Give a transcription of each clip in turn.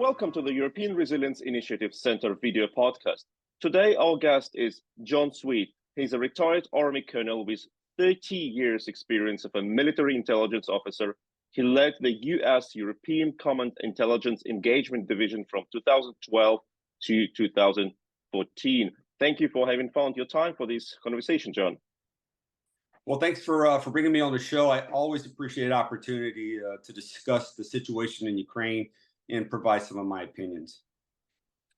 welcome to the European Resilience Initiative Center video podcast. Today, our guest is Jon Sweet. He's a retired Army colonel with 30 years experience of a military intelligence officer. He led the US European Common Intelligence Engagement Division from 2012 to 2014. Thank you for having found your time for this conversation, Jon. Well, thanks for bringing me on the show. I always appreciate the opportunity to discuss the situation in Ukraine and provide some of my opinions.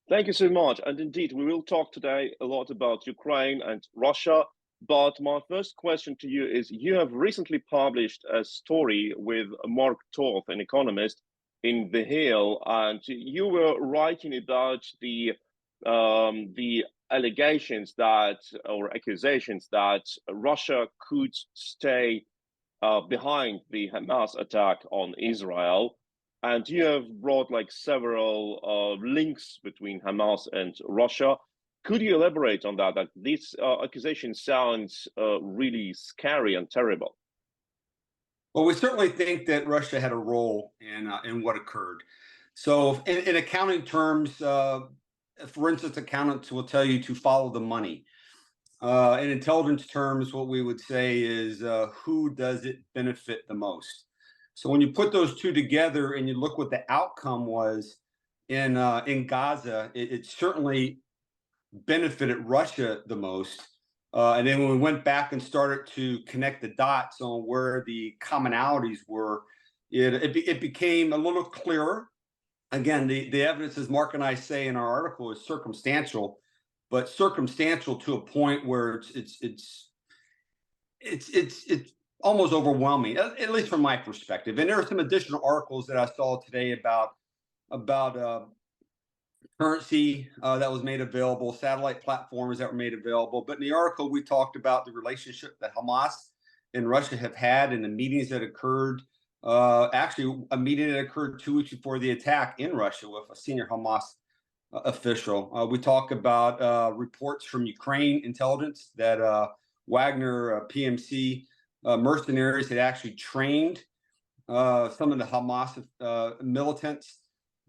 Thank you so much. And indeed, we will talk today a lot about Ukraine and Russia. But my first question to you is, you have recently published a story with Mark Toth, an economist, in The Hill, and you were writing about the allegations that, or accusations that Russia could stay behind the Hamas attack on Israel. And you have brought like several links between Hamas and Russia. Could you elaborate on that? That this accusation sounds really scary and terrible. Well, we certainly think that Russia had a role in what occurred. So in accounting terms, for instance, accountants will tell you to follow the money. In intelligence terms, what we would say is who does it benefit the most? So when you put those two together and you look what the outcome was in Gaza, it certainly benefited Russia the most. And then when we went back and started to connect the dots on where the commonalities were, it became a little clearer. Again, the evidence, as Mark and I say in our article, is circumstantial, but circumstantial to a point where it's almost overwhelming, at least from my perspective. And there are some additional articles that I saw today about currency that was made available, satellite platforms that were made available. But in the article, we talked about the relationship that Hamas and Russia have had and the meetings that occurred. Actually, a meeting that occurred 2 weeks before the attack in Russia with a senior Hamas official. We talk about reports from Ukraine intelligence that Wagner PMC mercenaries had actually trained some of the Hamas militants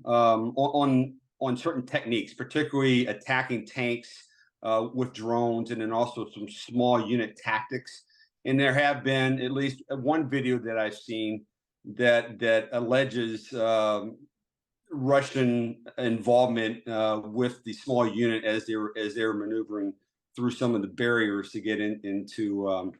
on certain techniques, particularly attacking tanks with drones, and then also some small unit tactics. And there have been at least one video that I've seen that alleges Russian involvement with the small unit as they were maneuvering through some of the barriers to get into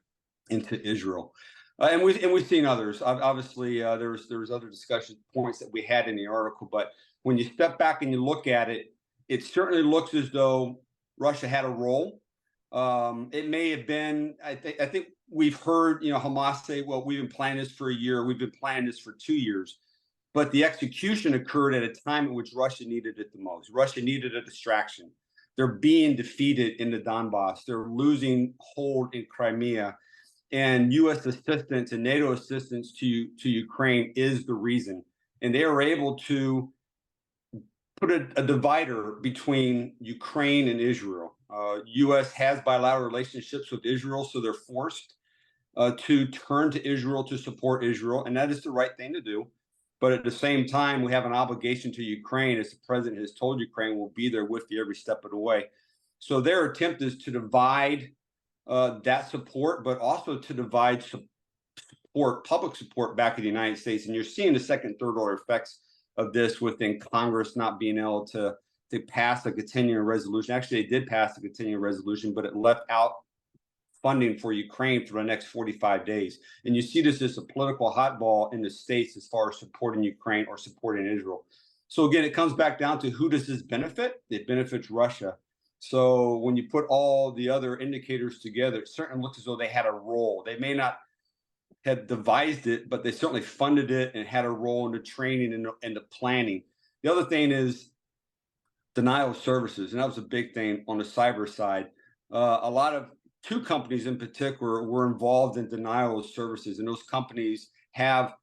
Israel. And we've seen others. Obviously, there was other discussion points that we had in the article, but when you step back and you look at it, it certainly looks as though Russia had a role. It may have been. I think we've heard, Hamas say, "Well, we've been planning this for a year. We've been planning this for 2 years," but the execution occurred at a time in which Russia needed it the most. Russia needed a distraction. They're being defeated in the Donbass. They're losing hold in Crimea. And U.S. assistance and NATO assistance to Ukraine is the reason. And they are able to put a divider between Ukraine and Israel. U.S. has bilateral relationships with Israel, so they're forced to turn to Israel to support Israel. And that is the right thing to do. But at the same time, we have an obligation to Ukraine, as the president has told Ukraine, we'll be there with you every step of the way. So their attempt is to divide that support, but also to divide support, public support back in the United States. And you're seeing the second, third order effects of this within Congress not being able to pass a continuing resolution. Actually, they did pass a continuing resolution, but it left out funding for Ukraine for the next 45 days. And you see this as a political hotball in the States as far as supporting Ukraine or supporting Israel. So again, it comes back down to who does this benefit? It benefits Russia. So when you put all the other indicators together, it certainly looks as though they had a role. They may not have devised it, but they certainly funded it and had a role in the training and the planning. The other thing is denial of services, and that was a big thing on the cyber side. A lot of two companies in particular were involved in denial of services, and those companies have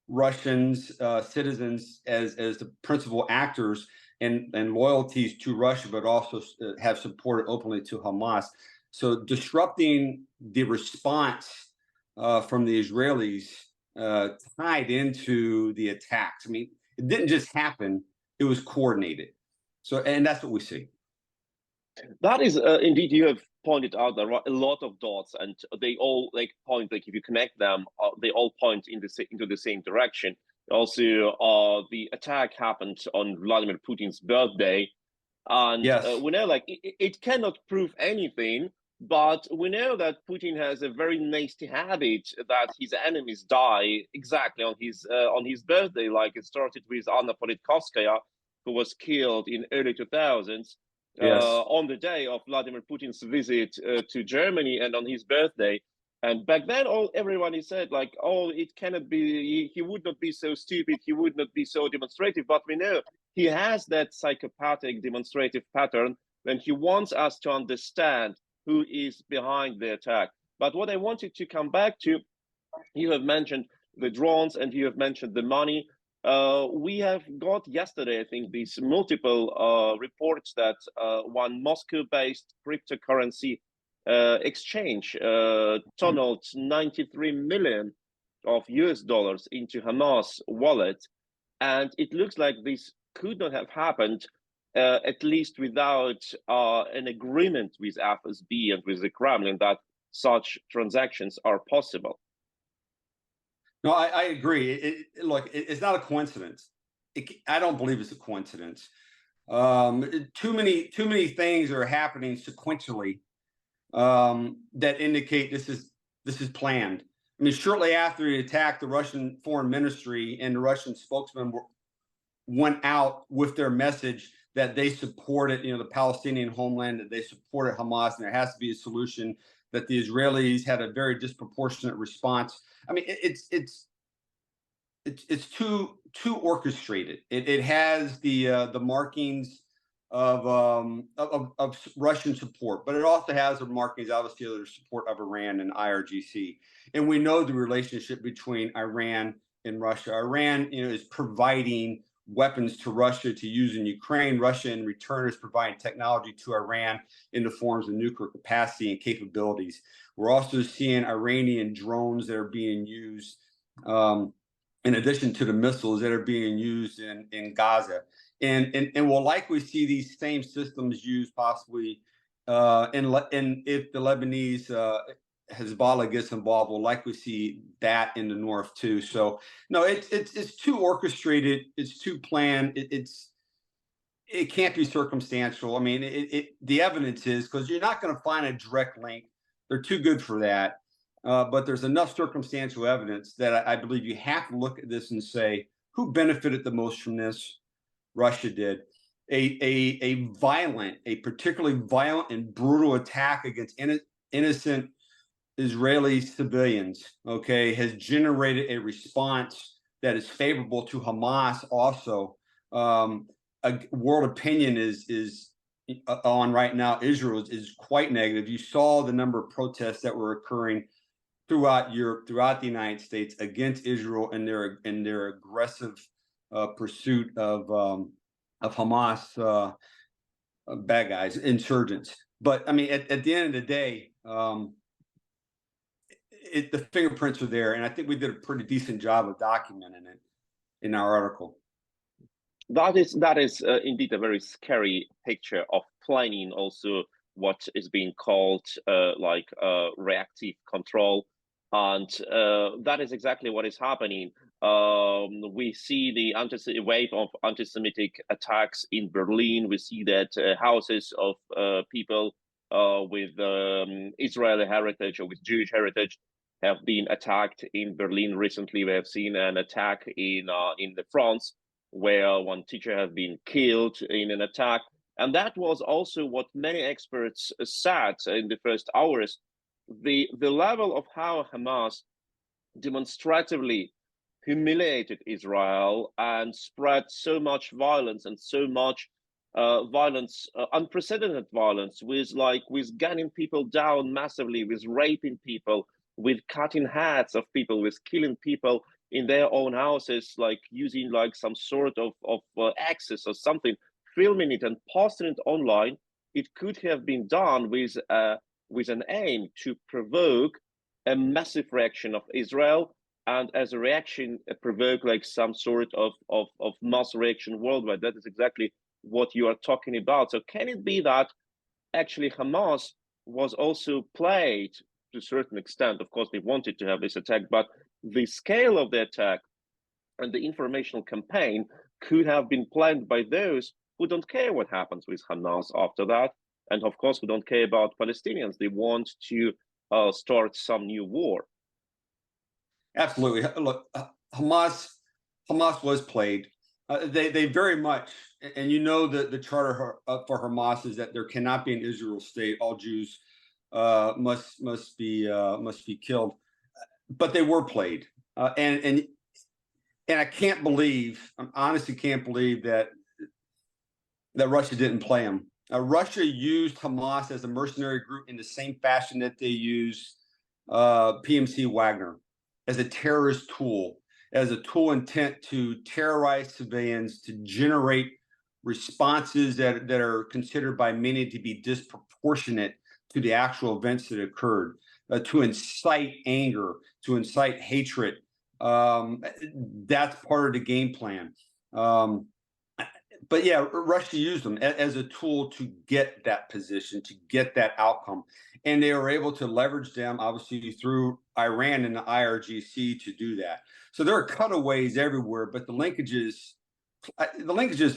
Russians, citizens as the principal actors and loyalties to Russia, but also have supported openly to Hamas. So disrupting the response from the Israelis tied into the attacks. I mean, it didn't just happen. It was coordinated. So, and that's what we see. That is indeed, you have pointed out there are a lot of dots, and they all like point, like if you connect them, they all point into the same direction. Also, the attack happened on Vladimir Putin's birthday, and Yes. we know like it cannot prove anything, but we know that Putin has a very nasty habit that his enemies die exactly on his birthday. Like it started with Anna Politkovskaya, who was killed in early 2000s Yes. on the day of Vladimir Putin's visit to Germany and on his birthday. And back then, everyone said like, "Oh, it cannot be. He would not be so stupid. He would not be so demonstrative." But we know he has that psychopathic demonstrative pattern when he wants us to understand who is behind the attack. But what I wanted to come back to, you have mentioned the drones and you have mentioned the money. We have got yesterday, I think, these multiple reports that one Moscow-based cryptocurrency exchange tunneled 93 million of US dollars into Hamas wallet. And it looks like this could not have happened, at least without an agreement with FSB and with the Kremlin that such transactions are possible. No, I agree. Look, it's not a coincidence. I don't believe it's a coincidence. Too many things are happening sequentially that indicate this is planned. I mean, shortly after he attacked, the Russian foreign ministry and the Russian spokesman went out with their message that they supported, the Palestinian homeland, that they supported Hamas, and there has to be a solution. That the Israelis had a very disproportionate response. I mean, it's too orchestrated. It has the markings of Russian support, but it also has the markings, obviously, of the support of Iran and IRGC. And we know the relationship between Iran and Russia. Iran, is providing weapons to Russia to use in Ukraine. Russia, in return, is providing technology to Iran in the forms of nuclear capacity and capabilities. We're also seeing Iranian drones that are being used, in addition to the missiles that are being used in Gaza. And we'll likely see these same systems used possibly in if the Lebanese Hezbollah gets involved, we'll likely see that in the north too. So no, it's too orchestrated. It's too planned. It can't be circumstantial. I mean, the evidence is, because you're not going to find a direct link. They're too good for that. But there's enough circumstantial evidence that I believe you have to look at this and say, who benefited the most from this? Russia did. A particularly violent and brutal attack against innocent Israeli civilians, has generated a response that is favorable to Hamas. Also, world opinion is on right now. Israel is quite negative. You saw the number of protests that were occurring throughout Europe, throughout the United States, against Israel and their aggressive pursuit of Hamas bad guys, insurgents. But I mean, at the end of the day, the fingerprints are there, and I think we did a pretty decent job of documenting it in our article. That is indeed a very scary picture of planning. Also, what is being called reactive control. And that is exactly what is happening. We see the wave of anti-Semitic attacks in Berlin. We see that houses of people with Israeli heritage or with Jewish heritage have been attacked in Berlin recently. We have seen an attack in France, where one teacher has been killed in an attack. And that was also what many experts said in the first hours. The level of how Hamas demonstratively humiliated Israel and spread so much violence and so much unprecedented violence, with gunning people down massively, with raping people, with cutting heads of people, with killing people in their own houses, like using some sort of access or something, filming it and posting it online. It could have been done with an aim to provoke a massive reaction of Israel and as a reaction provoke like some sort of mass reaction worldwide. That is exactly what you are talking about. So can it be that actually Hamas was also played to a certain extent? Of course, they wanted to have this attack, but the scale of the attack and the informational campaign could have been planned by those who don't care what happens with Hamas after that. And of course, who don't care about Palestinians. They want to start some new war. Absolutely. Look, Hamas was played. They very much, and you know that the charter for Hamas is that there cannot be an Israel state. All Jews must be killed. But they were played, and I can't believe, I honestly can't believe that Russia didn't play them. Russia used Hamas as a mercenary group in the same fashion that they used PMC Wagner as a terrorist tool, as a tool intent to terrorize civilians, to generate responses that are considered by many to be disproportionate to the actual events that occurred, to incite anger, to incite hatred. That's part of the game plan. But yeah, Russia used them as a tool to get that position, to get that outcome. And they were able to leverage them, obviously, through Iran and the IRGC to do that. So there are cutaways everywhere, but the linkages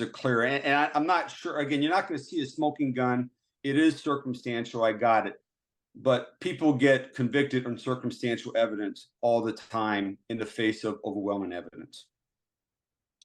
are clear. And I'm not sure, again, you're not going to see a smoking gun. It is circumstantial. I got it. But people get convicted on circumstantial evidence all the time in the face of overwhelming evidence.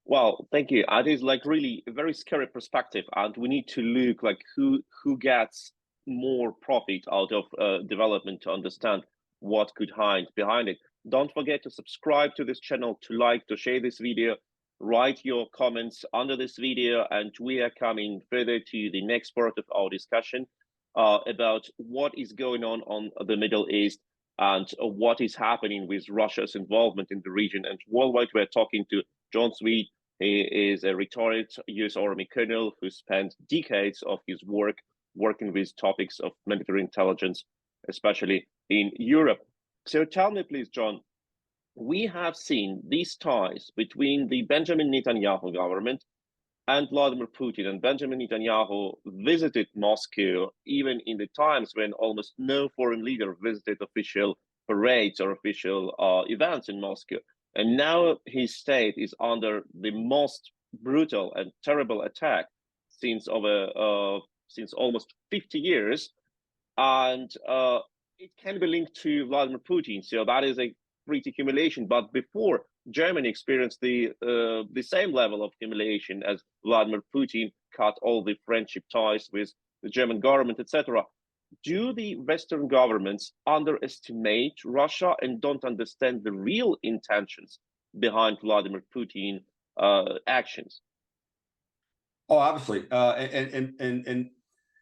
Well, thank you. It is like really a very scary perspective, and we need to look like who gets more profit out of development to understand what could hide behind it. Don't forget to subscribe to this channel, to like, to share this video, write your comments under this video, and we are coming further to the next part of our discussion about what is going on the Middle East and what is happening with Russia's involvement in the region. And worldwide, we're talking to Jon Sweet. He is a retired US Army colonel who spent decades of his work working with topics of military intelligence, especially in Europe. So tell me, please, John, we have seen these ties between the Benjamin Netanyahu government and Vladimir Putin. And Benjamin Netanyahu visited Moscow even in the times when almost no foreign leader visited official parades or official events in Moscow. And now his state is under the most brutal and terrible attack since almost 50 years, and it can be linked to Vladimir Putin. So that is a pretty humiliation. But before, Germany experienced the same level of humiliation as Vladimir Putin cut all the friendship ties with the German government, etc. Do the Western governments underestimate Russia and don't understand the real intentions behind Vladimir Putin actions? Oh, obviously, and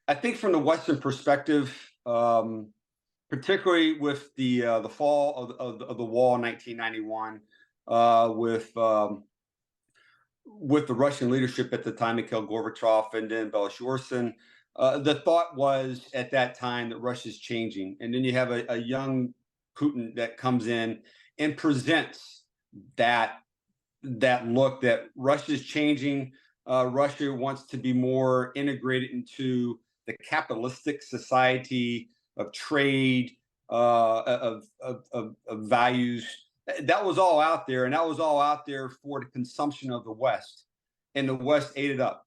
I think from the Western perspective, particularly with the fall of the wall in 1991, with the Russian leadership at the time, Mikhail Gorbachev and then Belozhizhin. The thought was at that time that Russia's changing. And then you have a young Putin that comes in and presents that look that Russia's changing. Russia wants to be more integrated into the capitalistic society of trade, of values. That was all out there, and that was all out there for the consumption of the West, and the West ate it up.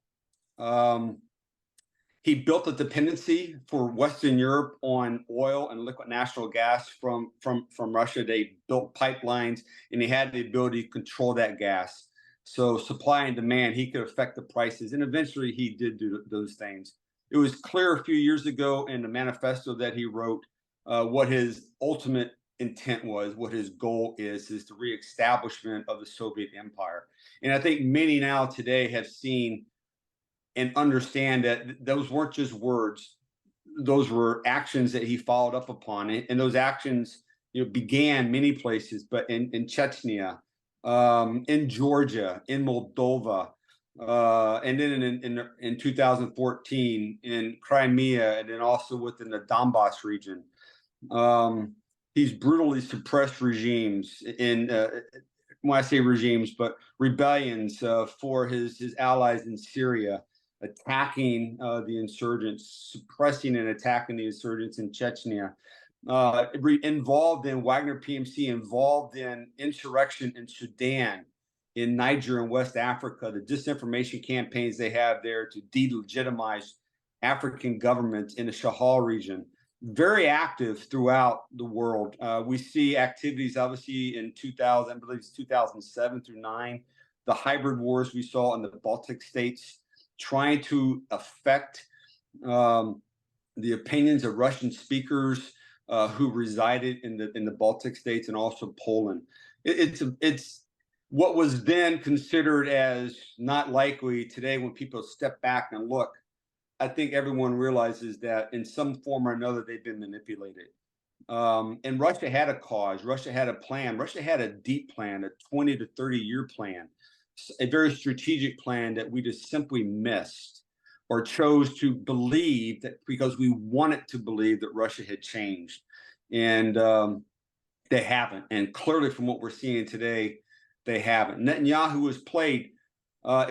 He built a dependency for Western Europe on oil and liquid natural gas from Russia. They built pipelines, and they had the ability to control that gas. So supply and demand, he could affect the prices, and eventually he did do those things. It was clear a few years ago in the manifesto that he wrote what his ultimate intent was, what his goal is the reestablishment of the Soviet Empire. And I think many now today have seen and understand that those weren't just words; those were actions that he followed up upon. And those actions, began many places, but in Chechnya, in Georgia, in Moldova, and then in 2014 in Crimea, and then also within the Donbass region. he's brutally suppressed regimes in when I say regimes, but rebellions for his allies in Syria, attacking the insurgents, suppressing and attacking the insurgents in Chechnya, involved in Wagner PMC, involved in insurrection in Sudan, in Niger and West Africa, the disinformation campaigns they have there to delegitimize African governments in the Sahel region. Very active throughout the world. We see activities, obviously, in 2000, I believe it's 2007 through 9, the hybrid wars we saw in the Baltic states, trying to affect the opinions of Russian speakers who resided in the Baltic states and also Poland. It's what was then considered as not likely. Today, when people step back and look, I think everyone realizes that in some form or another, they've been manipulated. And Russia had a cause. Russia had a plan. Russia had a deep plan, a 20 to 30-year plan, a very strategic plan that we just simply missed or chose to believe that because we wanted to believe that Russia had changed. And they haven't. And clearly from what we're seeing today, they haven't. Netanyahu was played.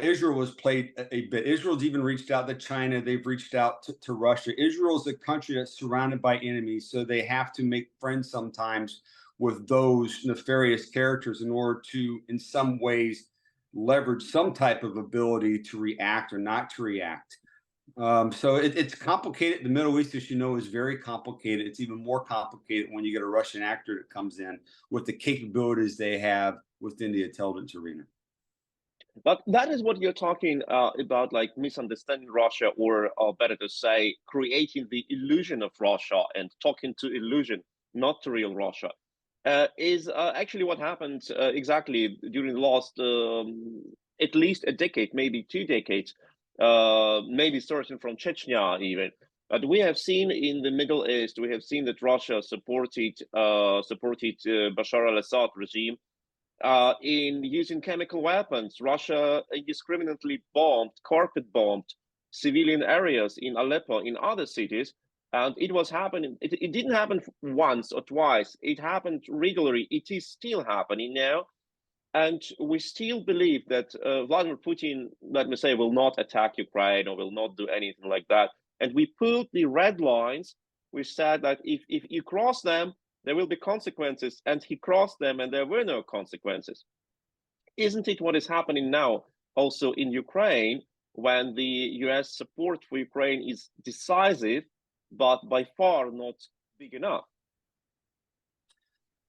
Israel was played a bit. Israel's even reached out to China. They've reached out to Russia. Israel's a country that's surrounded by enemies, so they have to make friends sometimes with those nefarious characters in order to, in some ways, leverage some type of ability to react or not to react. So it's complicated. The Middle East, as you know, is very complicated. It's even more complicated when you get a Russian actor that comes in with the capabilities they have within the intelligence arena. But that is what you're talking about, like misunderstanding Russia, or better to say, creating the illusion of Russia and talking to illusion, not to real Russia, is actually what happened exactly during the last at least a decade, maybe 2 decades, maybe starting from Chechnya even. But we have seen in the Middle East, we have seen that Russia supported Bashar al-Assad regime in using chemical weapons. Russia indiscriminately bombed, carpet bombed civilian areas in Aleppo, in other cities. And it was happening. It didn't happen once or twice. It happened regularly. It is still happening now. And we still believe that Vladimir Putin, let me say, will not attack Ukraine or will not do anything like that. And we put the red lines. We said that if you cross them, there will be consequences, and he crossed them and there were no consequences. Isn't it what is happening now also in Ukraine, when the US support for Ukraine is decisive, but by far not big enough?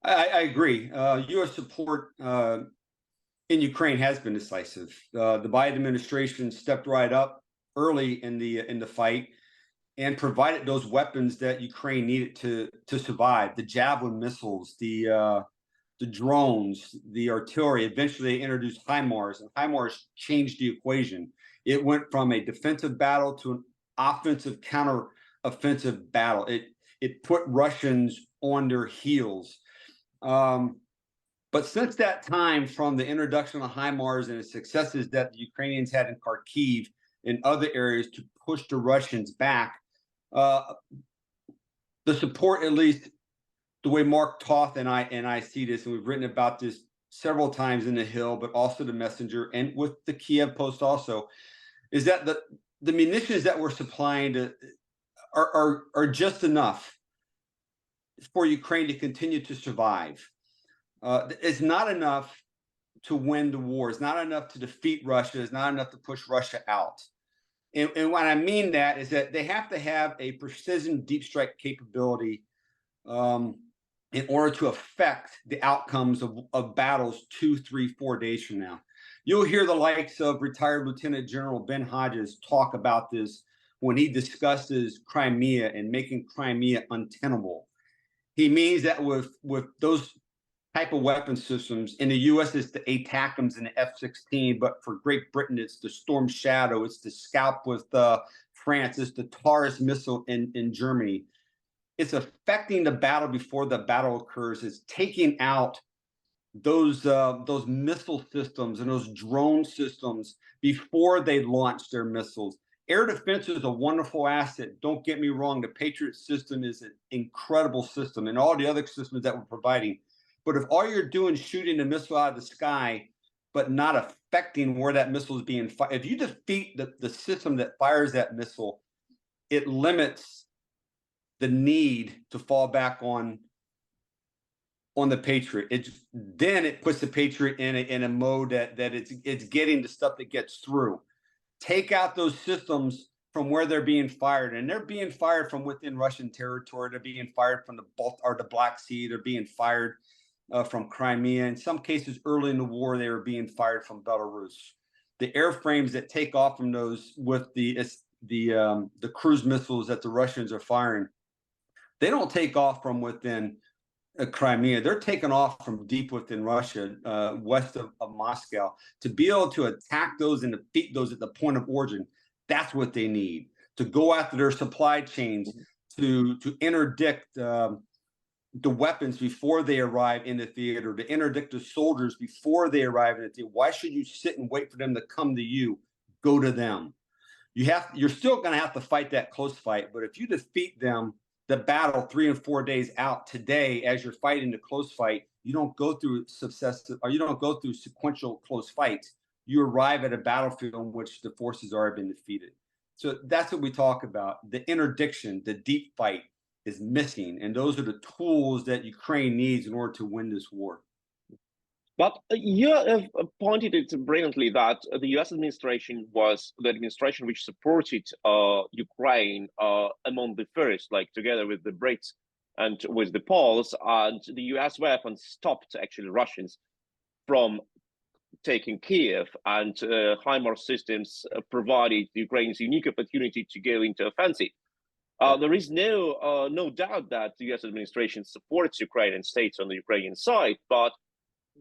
I agree. U.S. support in Ukraine has been decisive. The Biden administration stepped right up early in the fight and provided those weapons that Ukraine needed to survive. The Javelin missiles, the drones, the artillery. Eventually, they introduced HIMARS, and HIMARS changed the equation. It went from a defensive battle to an offensive counter-offensive battle. It put Russians on their heels. But since that time, from the introduction of HIMARS and the successes that the Ukrainians had in Kharkiv and other areas to push the Russians back, the support, at least the way Mark Toth and I see this, and we've written about this several times in the Hill, but also the Messenger and with the Kiev Post also, is that the munitions that we're supplying are just enough for Ukraine to continue to survive. It's not enough to win the war. It's not enough to defeat Russia. It's not enough to push Russia out. And what I mean that is that they have to have a precision deep strike capability in order to affect the outcomes of battles 2, 3, 4 days from now. You'll hear the likes of retired Lieutenant General Ben Hodges talk about this when he discusses Crimea and making Crimea untenable. He means that with those type of weapon systems, in the U.S. it's the ATACMS and the F-16, but for Great Britain it's the Storm Shadow, it's the Scalp with France, it's the Taurus missile in Germany. It's affecting the battle before the battle occurs. It's taking out those missile systems and those drone systems before they launch their missiles. Air defense is a wonderful asset. Don't get me wrong. The Patriot system is an incredible system, and all the other systems that we're providing. But if all you're doing is shooting a missile out of the sky, but not affecting where that missile is being fired, if you defeat the system that fires that missile, it limits the need to fall back on the Patriot. Then it puts the Patriot in a mode that it's getting the stuff that gets through. Take out those systems from where they're being fired, and they're being fired from within Russian territory. They're being fired from the Black Sea. They're being fired from Crimea. In some cases, early in the war, they were being fired from Belarus. The airframes that take off from those with the cruise missiles that the Russians are firing, they don't take off from within Crimea. They're taken off from deep within Russia, west of Moscow. To be able to attack those and defeat those at the point of origin, that's what they need. To go after their supply chains, to interdict the weapons before they arrive in the theater, to interdict the soldiers before they arrive in the theater. Why should you sit and wait for them to come to you? Go to them. You're still going to have to fight that close fight, but if you defeat them, the battle 3 and 4 days out today, as you're fighting the close fight, you don't go through sequential close fights. You arrive at a battlefield in which the forces are been defeated. So that's what we talk about. The interdiction, the deep fight is missing, and those are the tools that Ukraine needs in order to win this war. But you have pointed it brilliantly that the U.S. administration was the administration which supported Ukraine among the first, like together with the Brits and with the Poles, and the U.S. weapons stopped actually Russians from taking Kiev, and HIMARS systems provided Ukraine's unique opportunity to go into offensive. There is no doubt that the U.S. administration supports Ukrainian states on the Ukrainian side, but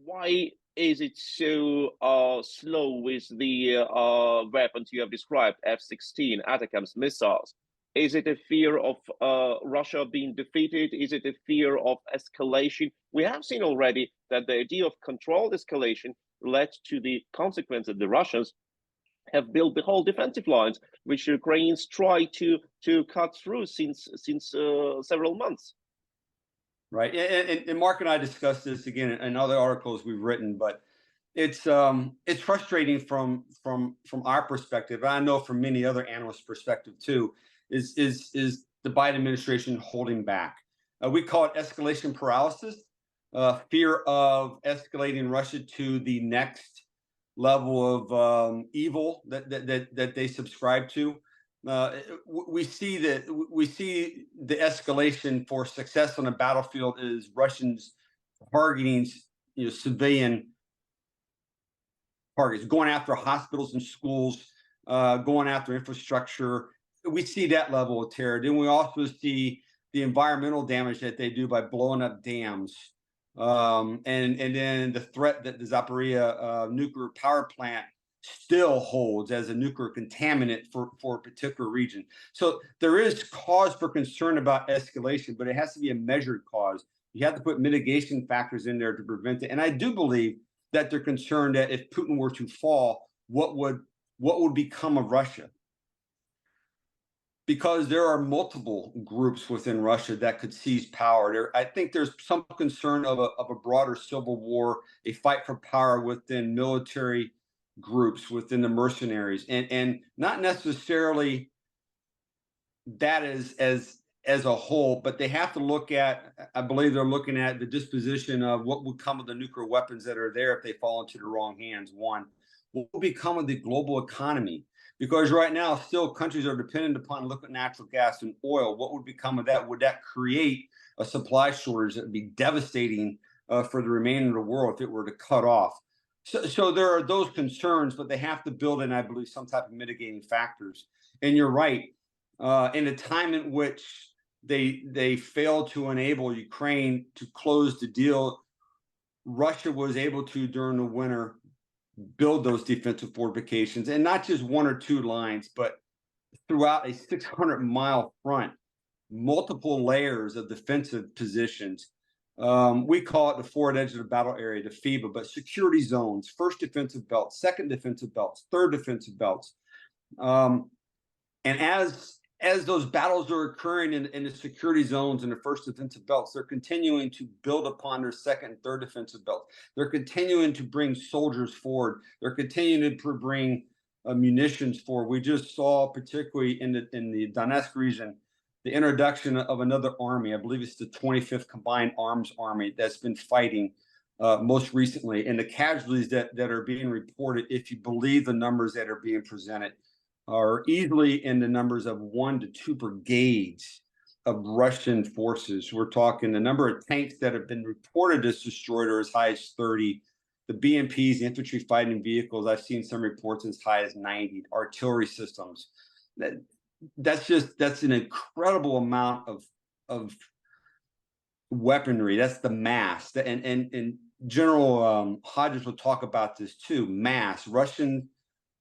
why is it so slow with the weapons you have described, F-16, ATACMS missiles? Is it a fear of Russia being defeated? Is it a fear of escalation? We have seen already that the idea of controlled escalation led to the consequence that the Russians have built the whole defensive lines, which Ukrainians try to cut through since several months. Right, and Mark and I discussed this again in other articles we've written, but it's frustrating from our perspective. I know from many other analysts' perspective too. Is the Biden administration holding back? We call it escalation paralysis, fear of escalating Russia to the next level of evil that they subscribe to. We see the escalation for success on the battlefield is Russians targeting civilian targets, going after hospitals and schools, going after infrastructure. We see that level of terror. Then we also see the environmental damage that they do by blowing up dams, and then the threat that the Zaporizhzhia nuclear power plant still holds as a nuclear contaminant for a particular region. So there is cause for concern about escalation, but it has to be a measured cause. You have to put mitigation factors in there to prevent it. And I do believe that they're concerned that if Putin were to fall, what would become of Russia? Because there are multiple groups within Russia that could seize power. I think there's some concern of a broader civil war, a fight for power within military groups, within the mercenaries, and not necessarily that as a whole, but they have to look at, I believe they're looking at the disposition of what would come of the nuclear weapons that are there if they fall into the wrong hands. One, what will become of the global economy? Because right now, still countries are dependent upon liquid natural gas and oil. What would become of that? Would that create a supply shortage that would be devastating for the remainder of the world if it were to cut off? So there are those concerns, but they have to build in, I believe, some type of mitigating factors. And you're right. In a time in which they failed to enable Ukraine to close the deal, Russia was able to, during the winter, build those defensive fortifications, and not just 1 or 2 lines, but throughout a 600-mile front, multiple layers of defensive positions. We call it the forward edge of the battle area, the FEBA, but security zones, first defensive belts, second defensive belts, third defensive belts. And as those battles are occurring in the security zones and the first defensive belts, they're continuing to build upon their second and third defensive belts. They're continuing to bring soldiers forward. They're continuing to bring munitions forward. We just saw, particularly in the Donetsk region, the introduction of another army. I believe it's the 25th Combined Arms Army that's been fighting most recently. And the casualties that are being reported, if you believe the numbers that are being presented, are easily in the numbers of 1 to 2 brigades of Russian forces. We're talking the number of tanks that have been reported as destroyed are as high as 30. The BMPs, the infantry fighting vehicles, I've seen some reports as high as 90. Artillery systems. That's an incredible amount of weaponry. That's the mass. And General Hodges will talk about this too. Mass. Russian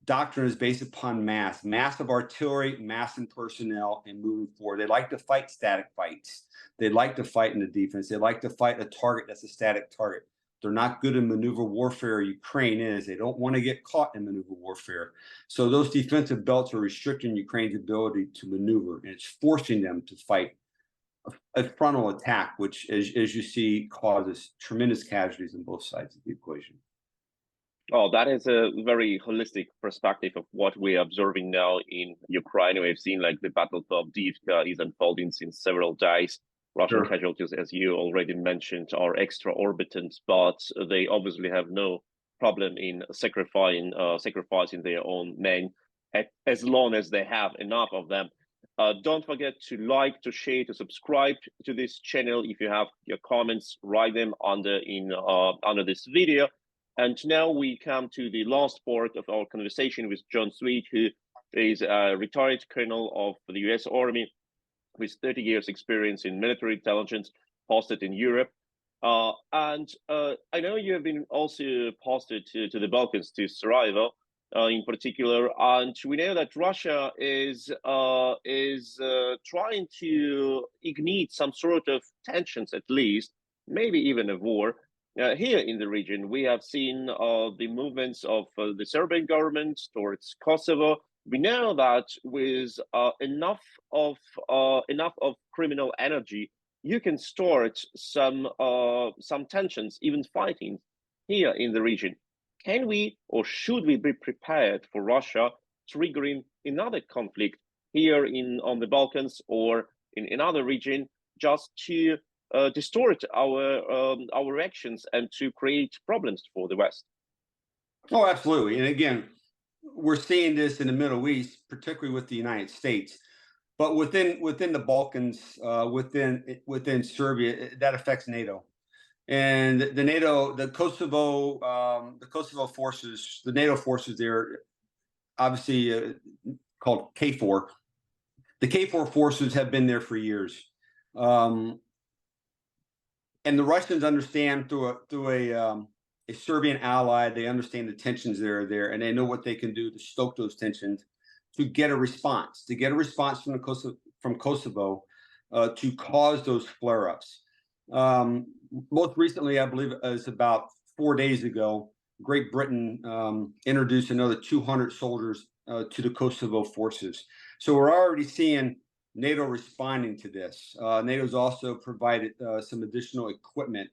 doctrine is based upon mass of artillery, mass in personnel, and moving forward. They like to fight static fights. They like to fight in the defense. They like to fight a target that's a static target. They're not good in maneuver warfare. Ukraine is. They don't want to get caught in maneuver warfare. So those defensive belts are restricting Ukraine's ability to maneuver, and it's forcing them to fight a frontal attack, which, as you see, causes tremendous casualties on both sides of the equation. Oh, that is a very holistic perspective of what we're observing now in Ukraine. We've seen like the battle of Avdiivka is unfolding since several days. Russian casualties, as you already mentioned, are extraordinary, but they obviously have no problem in sacrificing their own men as long as they have enough of them. Don't forget to like, to share, to subscribe to this channel. If you have your comments, write them under this video. And now we come to the last part of our conversation with Jon Sweet, who is a retired colonel of the US Army with 30 years experience in military intelligence, posted in Europe. And I know you have been also posted to the Balkans, to Sarajevo in particular. And we know that Russia is trying to ignite some sort of tensions, at least, maybe even a war. Here in the region, we have seen the movements of the Serbian government towards Kosovo. We know that with enough of criminal energy, you can start some tensions, even fighting here in the region. Can we or should we be prepared for Russia triggering another conflict here on the Balkans or in another region, just to distort our actions and to create problems for the West? Oh, absolutely. And again, we're seeing this in the Middle East, particularly with the United States, but within the Balkans, within Serbia, that affects NATO. And the Kosovo forces, the NATO forces there, obviously called KFOR. The KFOR forces have been there for years. And the Russians understand through a Serbian ally, they understand the tensions that are there, and they know what they can do to stoke those tensions, to get a response from Kosovo to cause those flare-ups. Most recently, I believe it was about 4 days ago, Great Britain introduced another 200 soldiers to the Kosovo forces. So we're already seeing NATO responding to this. NATO's also provided some additional equipment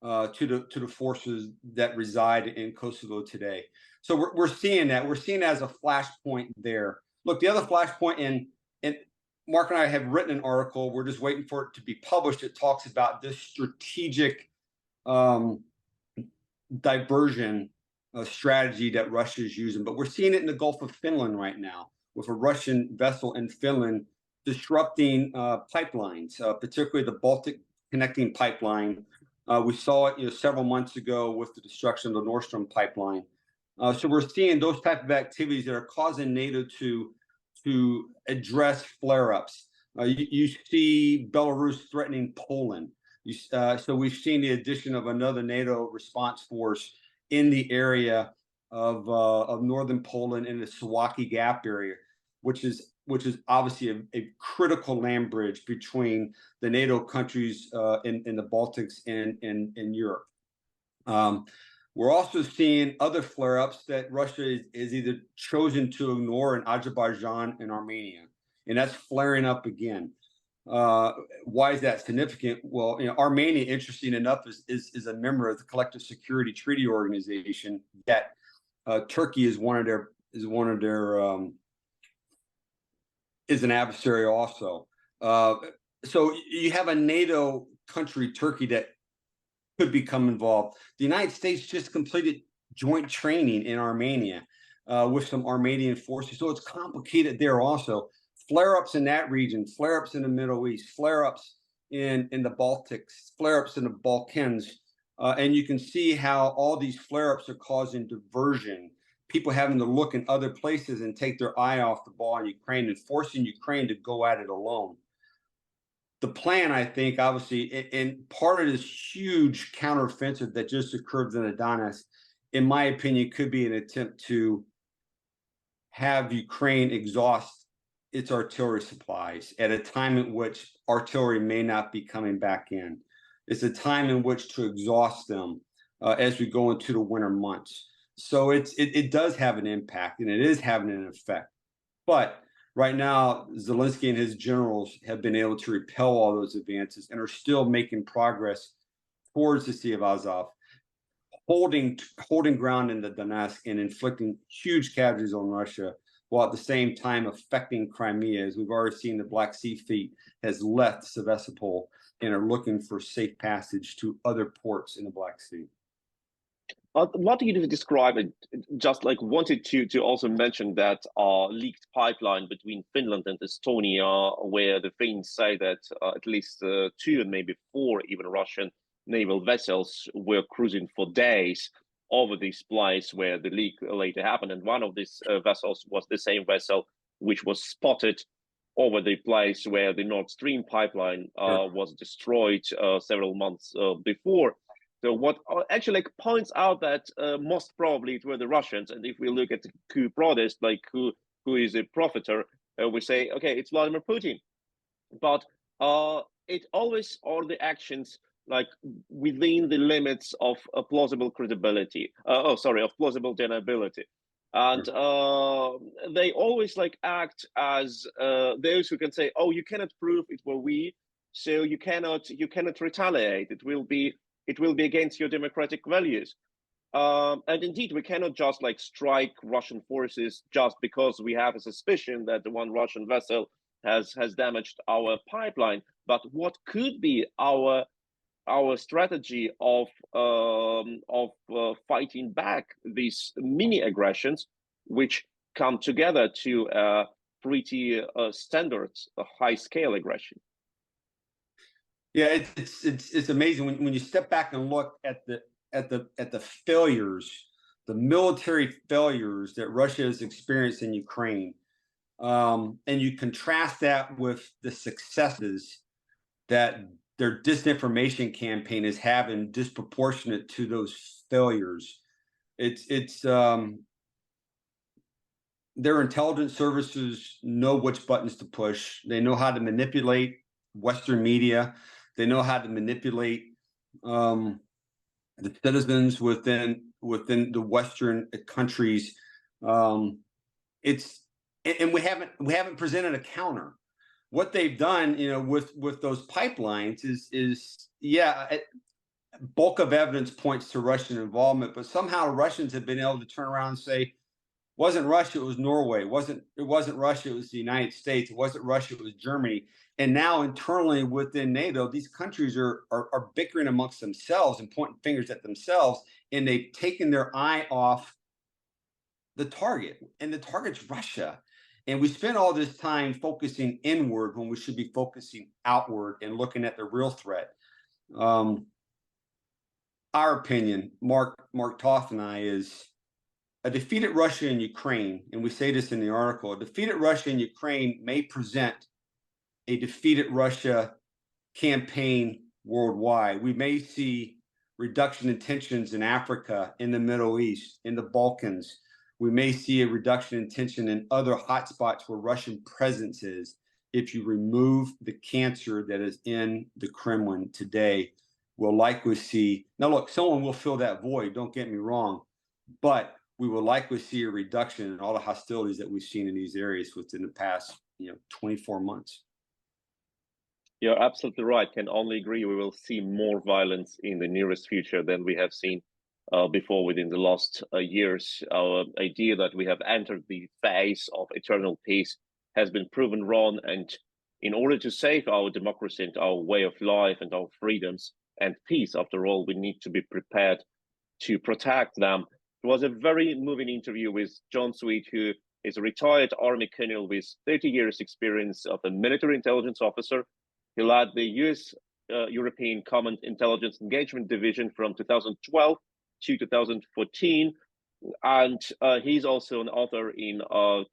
to the forces that reside in Kosovo today. So we're seeing that. We're seeing it as a flashpoint there. Look, the other flashpoint, and Mark and I have written an article. We're just waiting for it to be published. It talks about this strategic diversion strategy that Russia is using. But we're seeing it in the Gulf of Finland right now, with a Russian vessel in Finland disrupting pipelines, particularly the Baltic connecting pipeline. We saw it several months ago with the destruction of the Nord Stream pipeline. So we're seeing those type of activities that are causing NATO to address flare-ups. You see Belarus threatening Poland. So we've seen the addition of another NATO response force in the area of northern Poland in the Suwałki Gap area, which is obviously a critical land bridge between the NATO countries in the Baltics and in Europe. We're also seeing other flare-ups that Russia is either chosen to ignore in Azerbaijan and Armenia. and that's flaring up again. Why is that significant? Well, Armenia, interesting enough, is a member of the Collective Security Treaty Organization. Yet Turkey is an adversary also. So you have a NATO country, Turkey, that could become involved. The United States just completed joint training in Armenia with some Armenian forces. So it's complicated there also. Flare-ups in that region, flare-ups in the Middle East, flare-ups in the Baltics, flare-ups in the Balkans. And you can see how all these flare-ups are causing diversion, people having to look in other places and take their eye off the ball in Ukraine and forcing Ukraine to go at it alone. The plan, I think, obviously, and part of this huge counteroffensive that just occurred in the Donetsk, in my opinion, could be an attempt to have Ukraine exhaust its artillery supplies at a time in which artillery may not be coming back in. It's a time in which to exhaust them as we go into the winter months. So it does have an impact, and it is having an effect. But right now, Zelensky and his generals have been able to repel all those advances and are still making progress towards the Sea of Azov, holding ground in the Donetsk and inflicting huge casualties on Russia, while at the same time affecting Crimea. As we've already seen, the Black Sea Fleet has left Sevastopol and are looking for safe passage to other ports in the Black Sea. What do you describe it? Just like wanted to also mention that leaked pipeline between Finland and Estonia, where the Finns say that at least 2 and maybe 4 even Russian naval vessels were cruising for days over this place where the leak later happened. And one of these vessels was the same vessel which was spotted over the place where the Nord Stream pipeline was destroyed several months before. So what actually points out that most probably it were the Russians. And if we look at the coup protest, like who is a profiteer, we say, okay, it's Vladimir Putin. But it always are the actions like within the limits of plausible credibility. Of plausible deniability. And they always like act as those who can say, oh, you cannot prove it were we, so you cannot retaliate. It will be against your democratic values. And indeed, we cannot just like strike Russian forces just because we have a suspicion that the one Russian vessel has damaged our pipeline. But what could be our strategy of fighting back these mini aggressions, which come together to a pretty standard high scale aggression? Yeah, it's amazing when you step back and look at the failures, the military failures that Russia has experienced in Ukraine, and you contrast that with the successes that their disinformation campaign is having disproportionate to those failures. It's their intelligence services know which buttons to push. They know how to manipulate Western media. They know how to manipulate the citizens within the Western countries. And we haven't presented a counter. What they've done, with those pipelines is bulk of evidence points to Russian involvement, but somehow Russians have been able to turn around and say, wasn't Russia, it was Norway. It wasn't Russia, it was the United States. It wasn't Russia, it was Germany. And now internally within NATO, these countries are bickering amongst themselves and pointing fingers at themselves, and they've taken their eye off the target, and the target's Russia. And we spend all this time focusing inward when we should be focusing outward and looking at the real threat. Our opinion, Mark Toth and I, is a defeated Russia and Ukraine, and we say this in the article, a defeated Russia and Ukraine may present a defeated Russia campaign worldwide. We may see reduction in tensions in Africa, in the Middle East, in the Balkans. We may see a reduction in tension in other hotspots where Russian presence is if you remove the cancer that is in the Kremlin today. We'll likely see, now look, someone will fill that void, don't get me wrong, but we will likely see a reduction in all the hostilities that we've seen in these areas within the past 24 months. You're absolutely right. Can only agree. We will see more violence in the nearest future than we have seen before within the last years. Our idea that we have entered the phase of eternal peace has been proven wrong. And in order to save our democracy and our way of life and our freedoms and peace, after all, we need to be prepared to protect them. It was a very moving interview with Jon Sweet, who is a retired Army colonel with 30 years experience of a military intelligence officer. He led the US European Common Intelligence Engagement Division from 2012 to 2014. And he's also an author in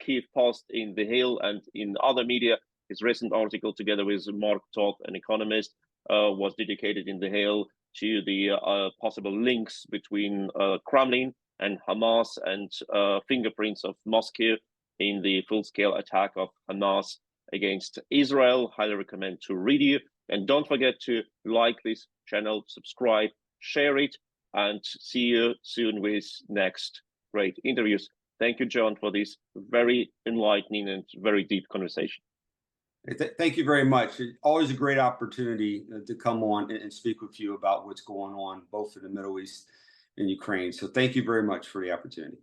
Kiev Post, in The Hill, and in other media. His recent article, together with Mark Todd, an economist, was dedicated in The Hill to the possible links between Kremlin and Hamas and fingerprints of Moscow in the full-scale attack of Hamas against Israel. Highly recommend to read you. And don't forget to like this channel, subscribe, share it, and see you soon with next great interviews. Thank you, Jon, for this very enlightening and very deep conversation. Thank you very much. It's always a great opportunity to come on and speak with you about what's going on, both in the Middle East and Ukraine. So thank you very much for the opportunity.